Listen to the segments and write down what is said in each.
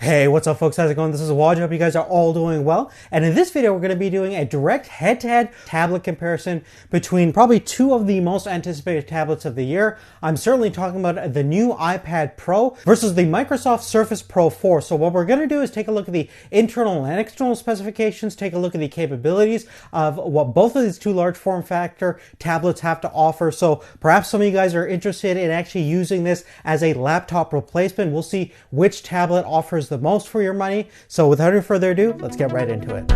Hey, what's up folks? How's it going? This is Waj. I hope you guys are all doing well. And in this video, we're going to be doing a direct head-to-head tablet comparison between probably two of the most anticipated tablets of the year. I'm certainly talking about the new iPad Pro versus the Microsoft Surface Pro 4. So what we're going to do is take a look at the internal and external specifications, take a look at the capabilities of what both of these two large form factor tablets have to offer. So perhaps some of you guys are interested in actually using this as a laptop replacement. We'll see which tablet offers the most for your money. So without any further ado, let's get right into it.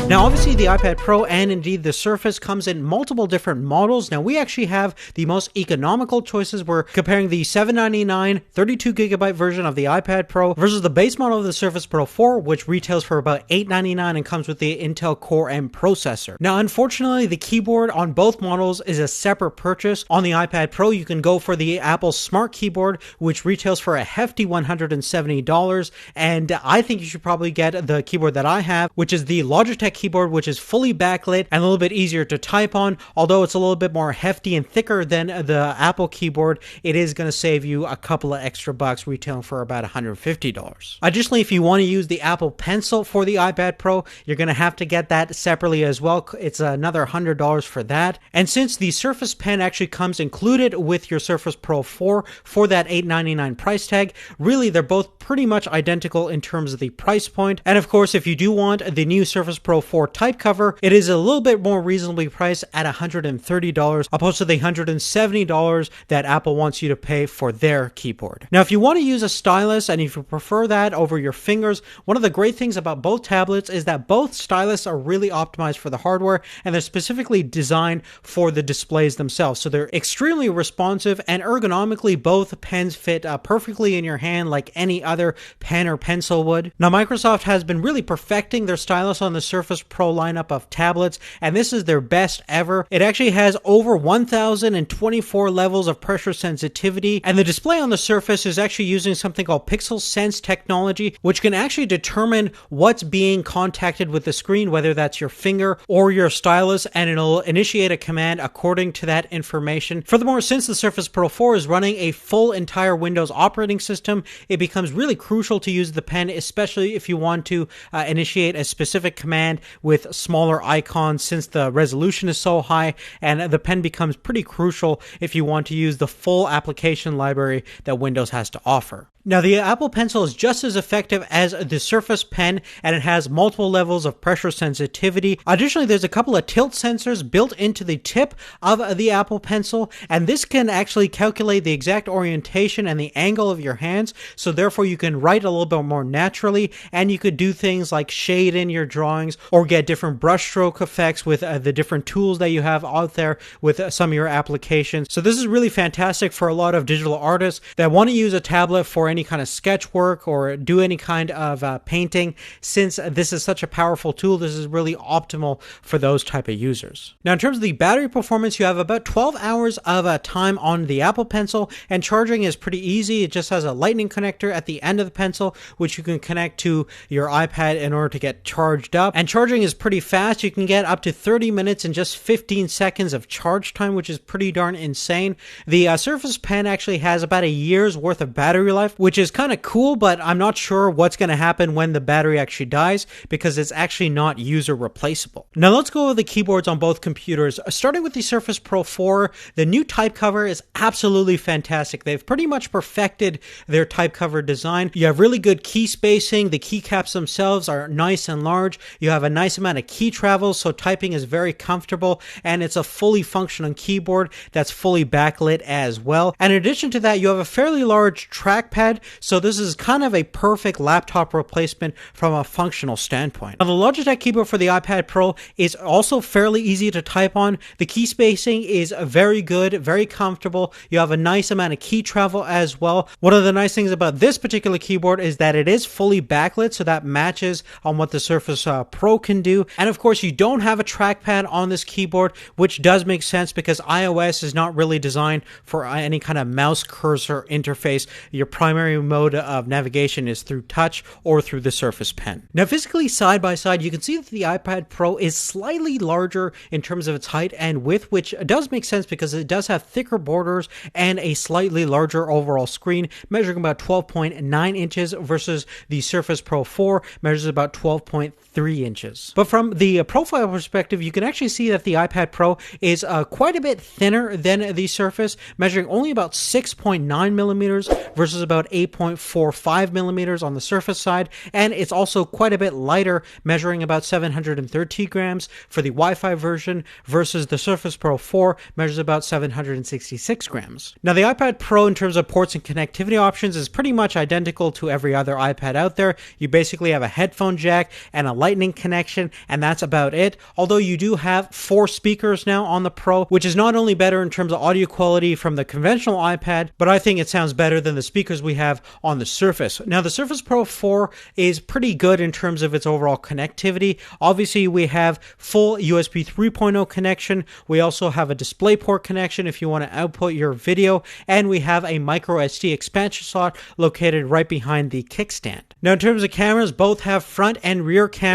Now, obviously the iPad Pro and indeed the Surface comes in multiple different models. Now, we actually have the most economical choices. We're comparing the $799 32GB version of the iPad Pro versus the base model of the Surface Pro 4, which retails for about $899 and comes with the Intel Core M processor. Now, unfortunately, the keyboard on both models is a separate purchase. On the iPad Pro, you can go for the Apple Smart Keyboard, which retails for a hefty $170. And I think you should probably get the keyboard that I have, which is the Logitech keyboard, which is fully backlit and a little bit easier to type on. Although it's a little bit more hefty and thicker than the Apple keyboard, it is going to save you a couple of extra bucks, retailing for about $150. Additionally, if you want to use the Apple Pencil for the iPad Pro, you're going to have to get that separately as well. It's another $100 for that. And since the Surface Pen actually comes included with your Surface Pro 4 for that $899 price tag, really they're both pretty much identical in terms of the price point. And of course, if you do want the new Surface Pro 4 type cover, it is a little bit more reasonably priced at $130 opposed to the $170 that Apple wants you to pay for their keyboard. Now, if you want to use a stylus and if you prefer that over your fingers, one of the great things about both tablets is that both stylus are really optimized for the hardware and they're specifically designed for the displays themselves. So they're extremely responsive and ergonomically both pens fit perfectly in your hand like any other pen or pencil would. Now, Microsoft has been really perfecting their stylus on the Surface Pro lineup of tablets, and this is their best ever. It actually has over 1024 levels of pressure sensitivity, and the display on the Surface is actually using something called Pixel Sense technology, which can actually determine what's being contacted with the screen, whether that's your finger or your stylus, and it'll initiate a command according to that information. Furthermore, since the Surface Pro 4 is running a full entire Windows operating system, it becomes really crucial to use the pen, especially if you want to initiate a specific command with smaller icons, since the resolution is so high, and the pen becomes pretty crucial if you want to use the full application library that Windows has to offer. Now, the Apple Pencil is just as effective as the Surface Pen, and it has multiple levels of pressure sensitivity. Additionally, there's a couple of tilt sensors built into the tip of the Apple Pencil, and this can actually calculate the exact orientation and the angle of your hands, so therefore you can write a little bit more naturally, and you could do things like shade in your drawings or get different brushstroke effects with the different tools that you have out there with some of your applications. So this is really fantastic for a lot of digital artists that want to use a tablet for any kind of sketch work or do any kind of painting. Since this is such a powerful tool, this is really optimal for those type of users. Now, in terms of the battery performance, you have about 12 hours of time on the Apple Pencil, and charging is pretty easy. It just has a lightning connector at the end of the pencil, which you can connect to your iPad in order to get charged up. And charging is pretty fast. You can get up to 30 minutes in just 15 seconds of charge time, which is pretty darn insane. The Surface Pen actually has about a year's worth of battery life, which is kind of cool, but I'm not sure what's going to happen when the battery actually dies because it's actually not user replaceable. Now, let's go over the keyboards on both computers. Starting with the Surface Pro 4, the new type cover is absolutely fantastic. They've pretty much perfected their type cover design. You have really good key spacing. The keycaps themselves are nice and large. You have a nice amount of key travel, so typing is very comfortable, and it's a fully functional keyboard that's fully backlit as well. And in addition to that, you have a fairly large trackpad, so this is kind of a perfect laptop replacement from a functional standpoint. Now, the Logitech keyboard for the iPad Pro is also fairly easy to type on. The key spacing is very good, very comfortable. You have a nice amount of key travel as well. One of the nice things about this particular particular keyboard is that it is fully backlit, so that matches on what the Surface Pro can do. And of course, you don't have a trackpad on this keyboard, which does make sense because iOS is not really designed for any kind of mouse cursor interface. Your primary mode of navigation is through touch or through the Surface Pen. Now, physically side by side, you can see that the iPad Pro is slightly larger in terms of its height and width, which does make sense because it does have thicker borders and a slightly larger overall screen, measuring about 12.9 inches versus the Surface Pro 4 measures about 12.3 inches. But from the profile perspective, you can actually see that the iPad Pro is quite a bit thinner than the Surface, measuring only about 6.9 millimeters versus about 8.45 millimeters on the Surface side, and it's also quite a bit lighter, measuring about 730 grams for the Wi-Fi version versus the Surface Pro 4 measures about 766 grams. Now, the iPad Pro in terms of ports and connectivity options is pretty much identical to every other iPad out there. You basically have a headphone jack and a Lightning connection, and that's about it. Although you do have 4 speakers now on the Pro, which is not only better in terms of audio quality from the conventional iPad, but I think it sounds better than the speakers we have on the Surface. Now, the Surface Pro 4 is pretty good in terms of its overall connectivity. Obviously, we have full USB 3.0 connection. We also have a DisplayPort connection if you want to output your video, and we have a micro SD expansion slot located right behind the kickstand. Now, in terms of cameras, both have front and rear cameras,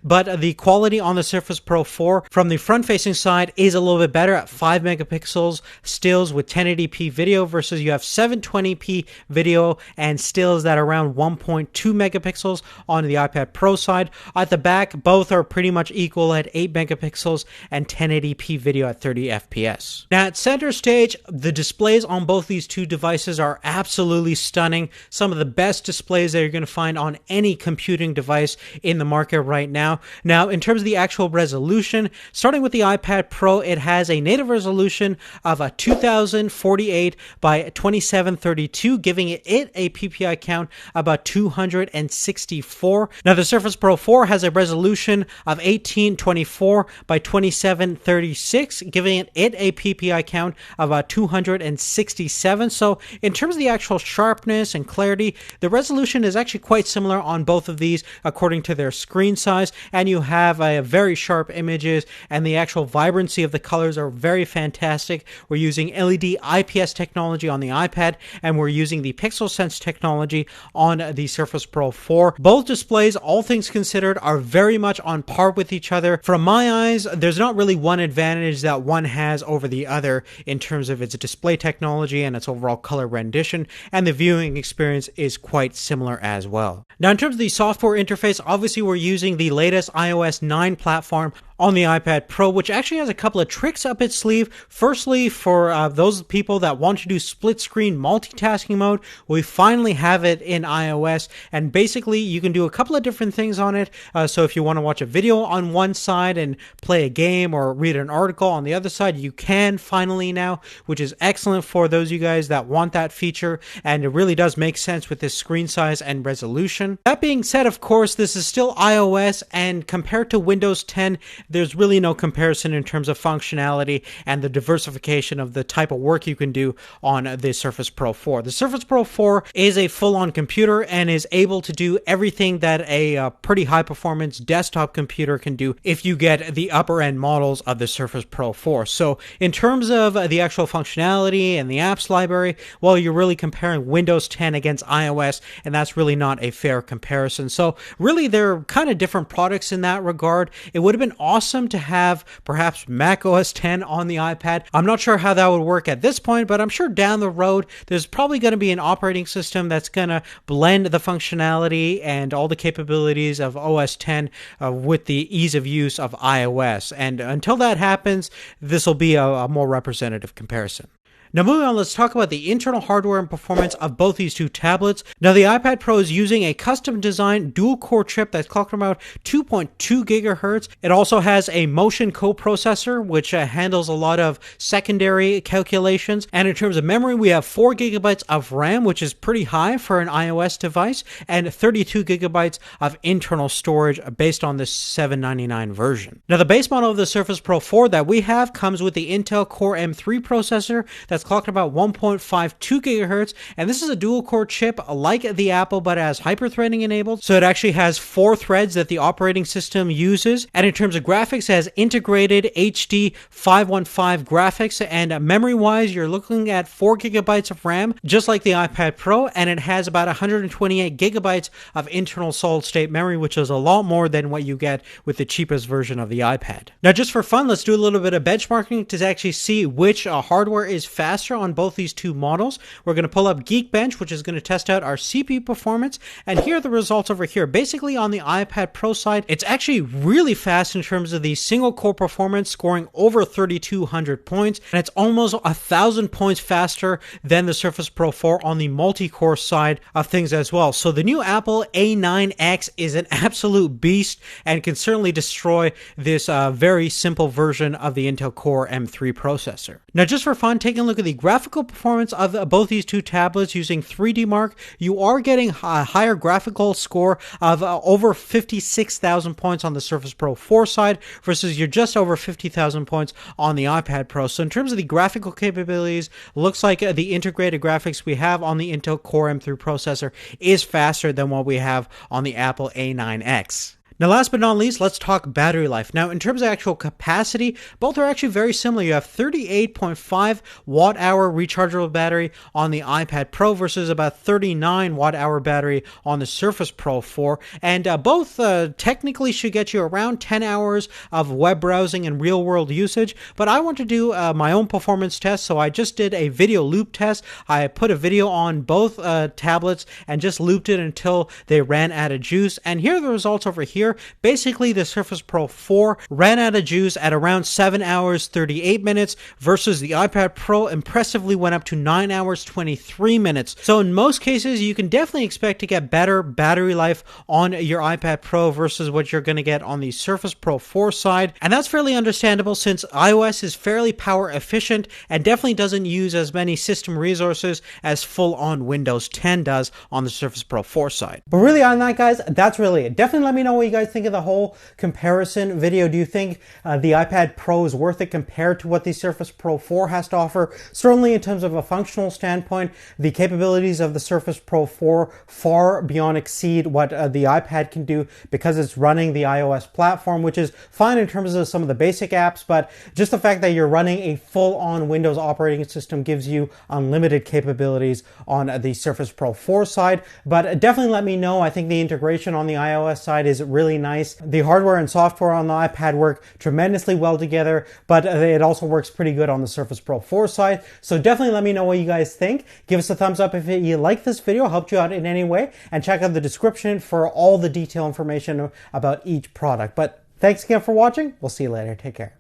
but the quality on the Surface Pro 4 from the front-facing side is a little bit better at 5 megapixels stills with 1080p video versus you have 720p video and stills that are around 1.2 megapixels on the iPad Pro side. At the back, both are pretty much equal at 8 megapixels and 1080p video at 30 FPS. Now, at center stage, the displays on both these two devices are absolutely stunning. Some of the best displays that you're going to find on any computing device in the market right now. Now, in terms of the actual resolution, starting with the iPad Pro, it has a native resolution of a 2048 by 2732, giving it a PPI count about 264. Now, the Surface Pro 4 has a resolution of 1824 by 2736, giving it a PPI count of about 267. So, in terms of the actual sharpness and clarity, the resolution is actually quite similar on both of these according to their screen size, and you have very sharp images, and the actual vibrancy of the colors are very fantastic. We're using LED IPS technology on the iPad, and we're using the Pixel Sense technology on the Surface Pro 4. Both displays, all things considered, are very much on par with each other. From my eyes, there's not really one advantage that one has over the other in terms of its display technology and its overall color rendition, and the viewing experience is quite similar as well. Now, in terms of the software interface, obviously we're using the latest iOS 9 platform on the iPad Pro, which actually has a couple of tricks up its sleeve. Firstly, for those people that want to do split screen multitasking mode, we finally have it in iOS, and basically you can do a couple of different things on it. So if you want to watch a video on one side and play a game or read an article on the other side, you can finally now, which is excellent for those of you guys that want that feature, and it really does make sense with this screen size and resolution. That being said, of course, this is still iOS, and compared to Windows 10, there's really no comparison in terms of functionality and the diversification of the type of work you can do on the Surface Pro 4. The Surface Pro 4 is a full-on computer and is able to do everything that a pretty high-performance desktop computer can do if you get the upper-end models of the Surface Pro 4. So in terms of the actual functionality and the apps library, well, you're really comparing Windows 10 against iOS, and that's really not a fair comparison. So really, they're kind of different products in that regard. It would have been awesome to have perhaps Mac OS 10 on the iPad. I'm not sure how that would work at this point, but I'm sure down the road there's probably going to be an operating system that's going to blend the functionality and all the capabilities of OS 10 with the ease of use of iOS. And until that happens, this will be a more representative comparison. Now, moving on, let's talk about the internal hardware and performance of both these two tablets. Now, the iPad Pro is using a custom-designed dual-core chip that's clocked about 2.2 gigahertz. It also has a Motion coprocessor, which handles a lot of secondary calculations. And in terms of memory, we have 4 gigabytes of RAM, which is pretty high for an iOS device, and 32 gigabytes of internal storage based on the $799 version. Now, the base model of the Surface Pro 4 that we have comes with the Intel Core M3 processor that's clocked about 1.52 gigahertz, and this is a dual-core chip like the Apple, but it has hyper-threading enabled, so it actually has 4 threads that the operating system uses. And in terms of graphics, it has integrated HD 515 graphics, and memory-wise, you're looking at 4 gigabytes of RAM, just like the iPad Pro, and it has about 128 gigabytes of internal solid-state memory, which is a lot more than what you get with the cheapest version of the iPad. Now, just for fun, let's do a little bit of benchmarking to actually see which hardware is faster on both these two models. We're going to pull up Geekbench, which is going to test out our CPU performance, and here are the results over here. Basically, on the iPad Pro side, it's actually really fast in terms of the single core performance, scoring over 3,200 points, and it's almost 1,000 points faster than the Surface Pro 4 on the multi-core side of things as well. So the new Apple A9X is an absolute beast and can certainly destroy this very simple version of the Intel Core M3 processor. Now, just for fun, taking a look at the graphical performance of both these two tablets using 3D Mark, you are getting a higher graphical score of over 56,000 points on the Surface Pro 4 side versus you're just over 50,000 points on the iPad Pro. So in terms of the graphical capabilities, looks like the integrated graphics we have on the Intel Core M3 processor is faster than what we have on the Apple A9X. Now, last but not least, let's talk battery life. Now, in terms of actual capacity, both are actually very similar. You have 38.5 watt-hour rechargeable battery on the iPad Pro versus about 39 watt-hour battery on the Surface Pro 4. And both technically should get you around 10 hours of web browsing and real-world usage. But I want to do my own performance test, so I just did a video loop test. I put a video on both tablets and just looped it until they ran out of juice. And here are the results over here. Basically, the Surface Pro 4 ran out of juice at around 7 hours 38 minutes versus the iPad Pro impressively went up to 9 hours 23 minutes. So in most cases, you can definitely expect to get better battery life on your iPad Pro versus what you're going to get on the Surface Pro 4 side. And that's fairly understandable since iOS is fairly power efficient and definitely doesn't use as many system resources as full-on Windows 10 does on the Surface Pro 4 side. But really on that, guys, that's really it. Definitely let me know what you guys think of the whole comparison video. Do you think the iPad Pro is worth it compared to what the Surface Pro 4 has to offer? Certainly in terms of a functional standpoint, the capabilities of the Surface Pro 4 far beyond exceed what the iPad can do because it's running the iOS platform, which is fine in terms of some of the basic apps, but just the fact that you're running a full-on Windows operating system gives you unlimited capabilities on the Surface Pro 4 side. But definitely let me know. I think the integration on the iOS side is really nice. The hardware and software on the iPad work tremendously well together, but it also works pretty good on the Surface Pro 4 side. So definitely let me know what you guys think. Give us a thumbs up if you like this video, helped you out in any way, and check out the description for all the detailed information about each product. But thanks again for watching. We'll see you later. Take care.